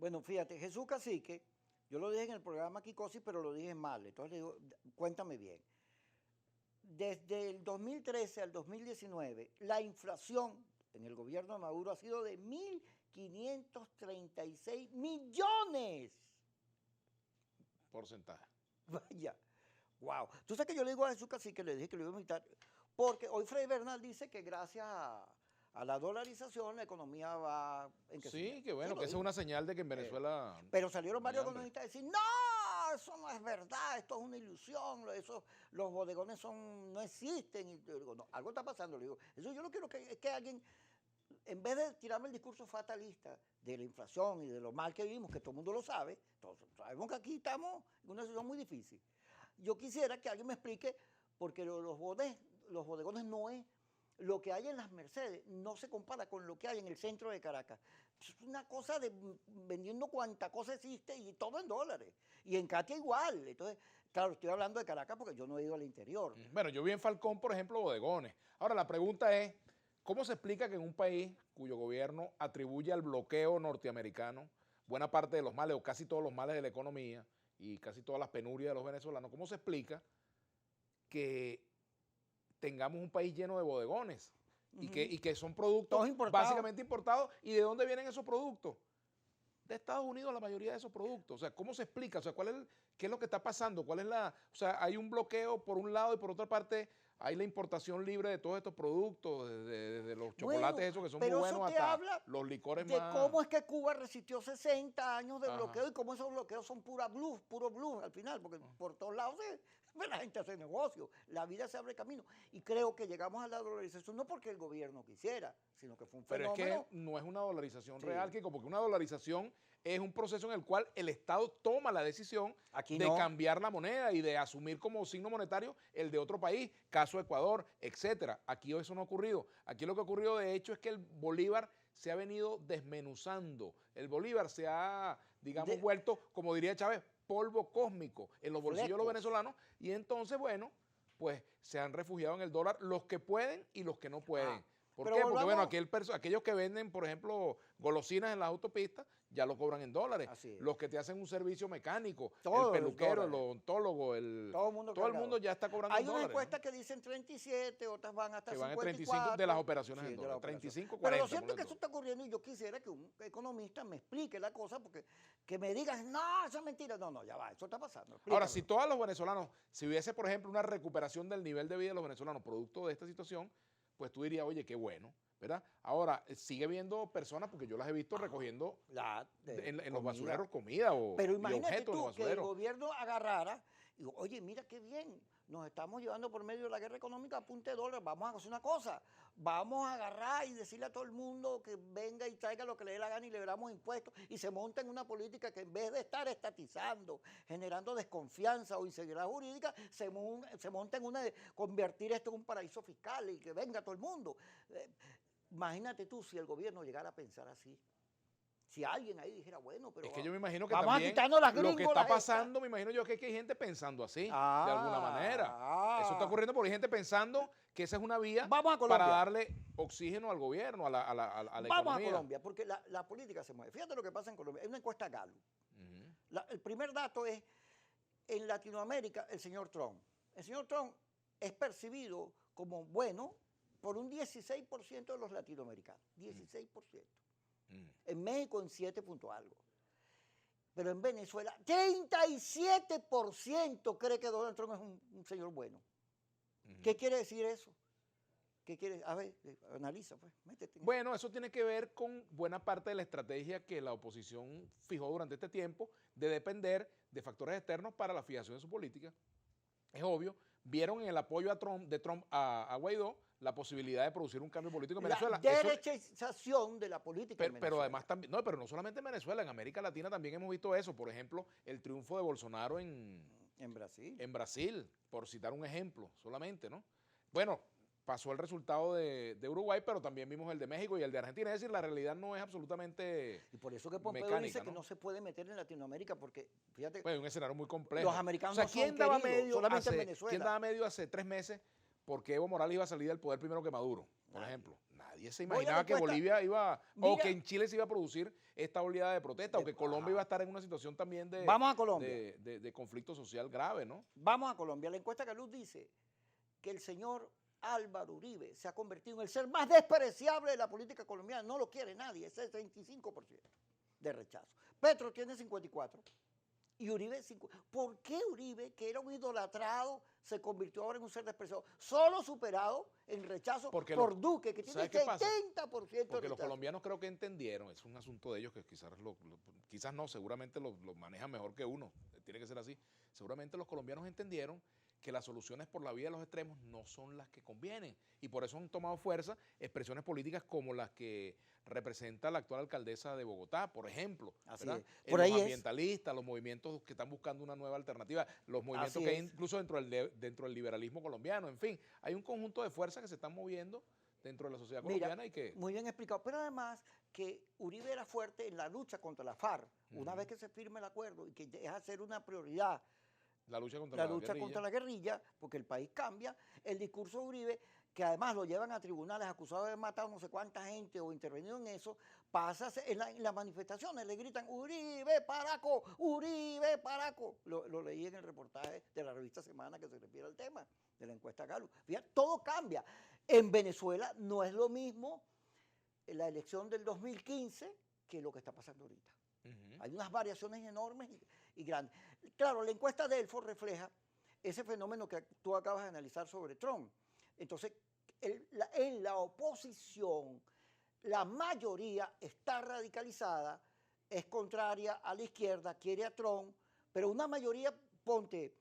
Bueno, fíjate, Jesús Cacique, yo lo dije en el programa Kikosi, pero lo dije mal. Entonces le digo, cuéntame bien. Desde el 2013 al 2019, la inflación en el gobierno de Maduro ha sido de 1.536 millones. Porcentaje. Vaya, wow. Tú sabes que yo le digo a Jesús Cacique, le dije que lo iba a invitar, porque hoy Freddy Bernal dice que gracias a la dolarización la economía va en Sí, crecimiento. que bueno, Sí, que esa es una señal de que en Venezuela pero salieron no hay varios hambre. economistas a decir, no, eso no es verdad, esto es una ilusión, los bodegones no existen. Y yo digo, no, algo está pasando. Le digo, eso yo no quiero que alguien, en vez de tirarme el discurso fatalista de la inflación y de lo mal que vivimos, que todo el mundo lo sabe, todos sabemos que aquí estamos en una situación muy difícil. Yo quisiera que alguien me explique, porque los bodegones no es, lo que hay en las Mercedes no se compara con lo que hay en el centro de Caracas. Es una cosa de vendiendo cuanta cosa existe y todo en dólares. Y en Katia igual. Entonces, claro, estoy hablando de Caracas porque yo no he ido al interior. Bueno, yo vi en Falcón, por ejemplo, bodegones. Ahora, la pregunta es, ¿cómo se explica que en un país cuyo gobierno atribuye al bloqueo norteamericano buena parte de los males o casi todos los males de la economía y casi todas las penurias de los venezolanos, cómo se explica que tengamos un país lleno de bodegones y que son productos Todos importados. básicamente importados? ¿Y de dónde vienen esos productos? De Estados Unidos la mayoría de esos productos. O sea, ¿cómo se explica? O sea, ¿qué es lo que está pasando? O sea, hay un bloqueo por un lado y por otra parte hay la importación libre de todos estos productos, desde los chocolates Bueno, esos que son muy pero eso buenos te hasta habla los licores de más. cómo es que Cuba resistió 60 años de bloqueo Ajá. y cómo esos bloqueos son puro bluff al final, porque por todos lados la gente hace negocio, la vida se abre camino. Y creo que llegamos a la dolarización no porque el gobierno quisiera, sino que fue un Pero es fenómeno. que no es una dolarización Sí. real, Kiko, porque una dolarización es un proceso en el cual el Estado toma la decisión Aquí de no. cambiar la moneda y de asumir como signo monetario el de otro país, caso Ecuador, etcétera. Aquí eso no ha ocurrido. Aquí lo que ha ocurrido de hecho es que el bolívar se ha venido desmenuzando. El bolívar se ha, digamos, vuelto, como diría Chávez, polvo cósmico en los bolsillos de los venezolanos y entonces, bueno, pues se han refugiado en el dólar los que pueden y los que no pueden. ¿Por Pero qué? Porque bueno, volvamos. aquellos que venden, por ejemplo, golosinas en las autopistas, ya lo cobran en dólares. Así es. Los que te hacen un servicio mecánico, el Todo es peluquero, el dólares. odontólogo, todo el mundo ya está cobrando Hay en unas dólares, encuestas ¿no? que dicen 37, otras van hasta Que van en 54. 35 de las operaciones Sí, en de la dólares. operación. 35, Pero 40. lo cierto es que ponle eso tú. está ocurriendo y yo quisiera que un economista me explique la cosa, porque que me digas, no, eso es mentira. No, no, ya va, eso está pasando. Ahora, si Explícamelo. todos los venezolanos, si hubiese, por ejemplo, una recuperación del nivel de vida de los venezolanos producto de esta situación, pues tú dirías, oye, qué bueno, ¿verdad? Ahora, sigue viendo personas, porque yo las he visto recogiendo en los basureros comida Pero y imagínate objetos en los tú que el basureros. gobierno agarrara y digo, oye, mira qué bien, nos estamos llevando por medio de la guerra económica a punta de dólar, vamos a hacer una cosa, vamos a agarrar y decirle a todo el mundo que venga y traiga lo que le dé la gana y liberamos impuestos y se monta en una política que en vez de estar estatizando, generando desconfianza o inseguridad jurídica, se monta en una de convertir esto en un paraíso fiscal y que venga todo el mundo. Imagínate tú si el gobierno llegara a pensar así. Si alguien ahí dijera, bueno, pero Es que yo me imagino que vamos a también quitarnos las lo que gringolas está pasando, me imagino yo que hay gente pensando así, de alguna manera. Eso está ocurriendo porque hay gente pensando que esa es una vía Vamos a para Colombia. darle oxígeno al gobierno, a la Vamos economía. a Colombia, porque la política se mueve. Fíjate lo que pasa en Colombia. Hay una encuesta Gallup. El primer dato es, en Latinoamérica, el señor Trump. El señor Trump es percibido como bueno por un 16% de los latinoamericanos. 16%. En México en 7 punto algo. Pero en Venezuela, 37% cree que Donald Trump es un señor bueno. ¿Qué quiere decir eso? ¿Qué quiere? A ver, analiza, pues, métete. Bueno, eso tiene que ver con buena parte de la estrategia que la oposición fijó durante este tiempo de depender de factores externos para la fijación de su política. Es obvio, vieron en el apoyo de Trump a Guaidó la posibilidad de producir un cambio político en Venezuela. La derechización de la política en Venezuela. Pero además también, no, pero no solamente en Venezuela, en América Latina también hemos visto eso. Por ejemplo, el triunfo de Bolsonaro en Brasil. En Brasil, por citar un ejemplo solamente, ¿no? Bueno, pasó el resultado de Uruguay, pero también vimos el de México y el de Argentina. Es decir, la realidad no es absolutamente y por eso que Pompeo mecánica, dice ¿no? que no se puede meter en Latinoamérica porque, fíjate, pues es un escenario muy complejo. los americanos o sea, no ¿quién son daba queridos, medio solamente en Venezuela. ¿quién daba medio hace 3 meses porque Evo Morales iba a salir del poder primero que Maduro, por ejemplo? Nadie. Nadie se Voy a la imaginaba que encuesta. Bolivia iba, o Mira, que en Chile se iba a producir esta oleada de protesta, o que Colombia ajá. iba a estar en una situación también Vamos a Colombia. de conflicto social grave, ¿no? Vamos a Colombia. La encuesta Caluz dice que el señor Álvaro Uribe se ha convertido en el ser más despreciable de la política colombiana. No lo quiere nadie, es el 35% de rechazo. Petro tiene 54%. Y Uribe, ¿por qué Uribe, que era un idolatrado, se convirtió ahora en un ser despreciado? Solo superado en rechazo Porque por Duque, que tiene ¿sabes qué pasa? 70% de Porque los rechazo. colombianos creo que entendieron, es un asunto de ellos que quizás, quizás no, seguramente lo manejan mejor que uno, tiene que ser así. Seguramente los colombianos entendieron que las soluciones por la vía de los extremos no son las que convienen. Y por eso han tomado fuerza expresiones políticas como las que representa la actual alcaldesa de Bogotá, por ejemplo. Así ¿verdad? es. Por Los ahí es. ambientalistas, los movimientos que están buscando una nueva alternativa, los movimientos Así que hay es. incluso dentro del liberalismo colombiano, en fin, hay un conjunto de fuerzas que se están moviendo dentro de la sociedad colombiana Mira, y que... muy bien explicado. Pero además que Uribe era fuerte en la lucha contra la FARC. Una vez que se firme el acuerdo y que deja de ser una prioridad La lucha contra la la lucha guerrilla. contra la guerrilla, porque el país cambia, el discurso de Uribe, que además lo llevan a tribunales acusado de haber matado no sé cuánta gente o intervenido en eso, pasa en las manifestaciones, le gritan Uribe Paraco, Uribe Paraco. Lo leí en el reportaje de la revista Semana que se refiere al tema de la encuesta Gallup. Fíjate, todo cambia. En Venezuela no es lo mismo la elección del 2015 que lo que está pasando ahorita. Hay unas variaciones enormes y grandes. Claro, la encuesta de Elfo refleja ese fenómeno que tú acabas de analizar sobre Trump. Entonces, en la oposición, la mayoría está radicalizada, es contraria a la izquierda, quiere a Trump, pero una mayoría, ponte,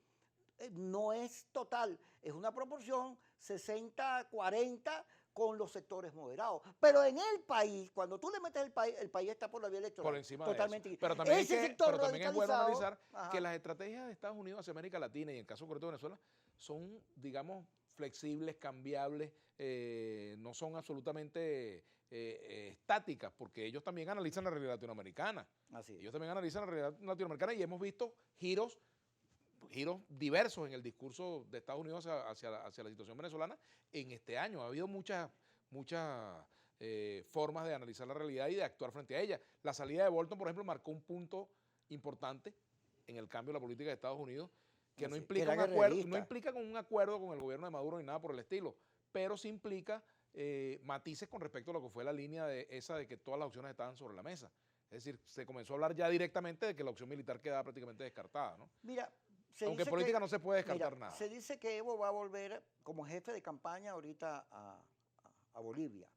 no es total, es una proporción 60-40 con los sectores moderados. Pero en el país, cuando tú le metes el país está por la vía electoral. Por encima totalmente. de eso. Pero también, pero también es bueno analizar ajá, que las estrategias de Estados Unidos hacia América Latina y en el caso concreto de Venezuela son, digamos, flexibles, cambiables, no son absolutamente estáticas, porque ellos también analizan la realidad latinoamericana. así es. Ellos también analizan la realidad latinoamericana y hemos visto giros diversos en el discurso de Estados Unidos hacia la situación venezolana en este año. Ha habido muchas formas de analizar la realidad y de actuar frente a ella. La salida de Bolton, por ejemplo, marcó un punto importante en el cambio de la política de Estados Unidos, que no implica un acuerdo, no implica con un acuerdo con el gobierno de Maduro ni nada por el estilo, pero sí implica matices con respecto a lo que fue la línea de que todas las opciones estaban sobre la mesa. Es decir, se comenzó a hablar ya directamente de que la opción militar quedaba prácticamente descartada, ¿no? Mira, aunque en política no se puede descartar mira, nada. se dice que Evo va a volver como jefe de campaña ahorita a Bolivia.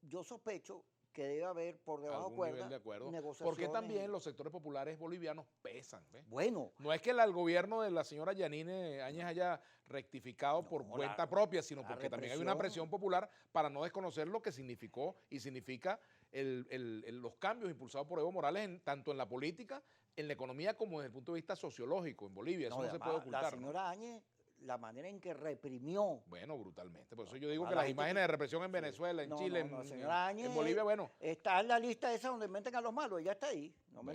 Yo sospecho que debe haber por debajo algún cuerda nivel de acuerdo. negociaciones. Porque también los sectores populares bolivianos pesan. ¿Ves? Bueno. No es que el gobierno de la señora Yanine Áñez haya rectificado por cuenta propia, sino porque también hay una presión popular para no desconocer lo que significó y significa los cambios impulsados por Evo Morales tanto en la política, en la economía, como desde el punto de vista sociológico en Bolivia. Eso no se puede ocultar. La señora Áñez, la manera en que reprimió. Bueno, brutalmente. Por eso yo digo que las imágenes de represión en Venezuela, en Chile, en Bolivia, bueno. Está en la lista esa donde meten a los malos, ella está ahí. No me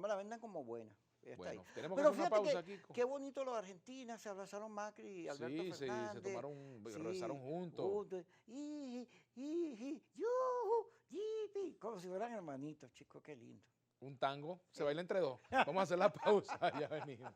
la vendan como buena. Bueno, tenemos pero que hacer una pausa aquí. Qué bonito los argentinos, se abrazaron Macri y Alberto Fernández. Sí, se tomaron, rezaron juntos. Como si fueran hermanitos, chicos, qué lindo. Un tango, se baila entre dos. Vamos a hacer la pausa, ya venimos.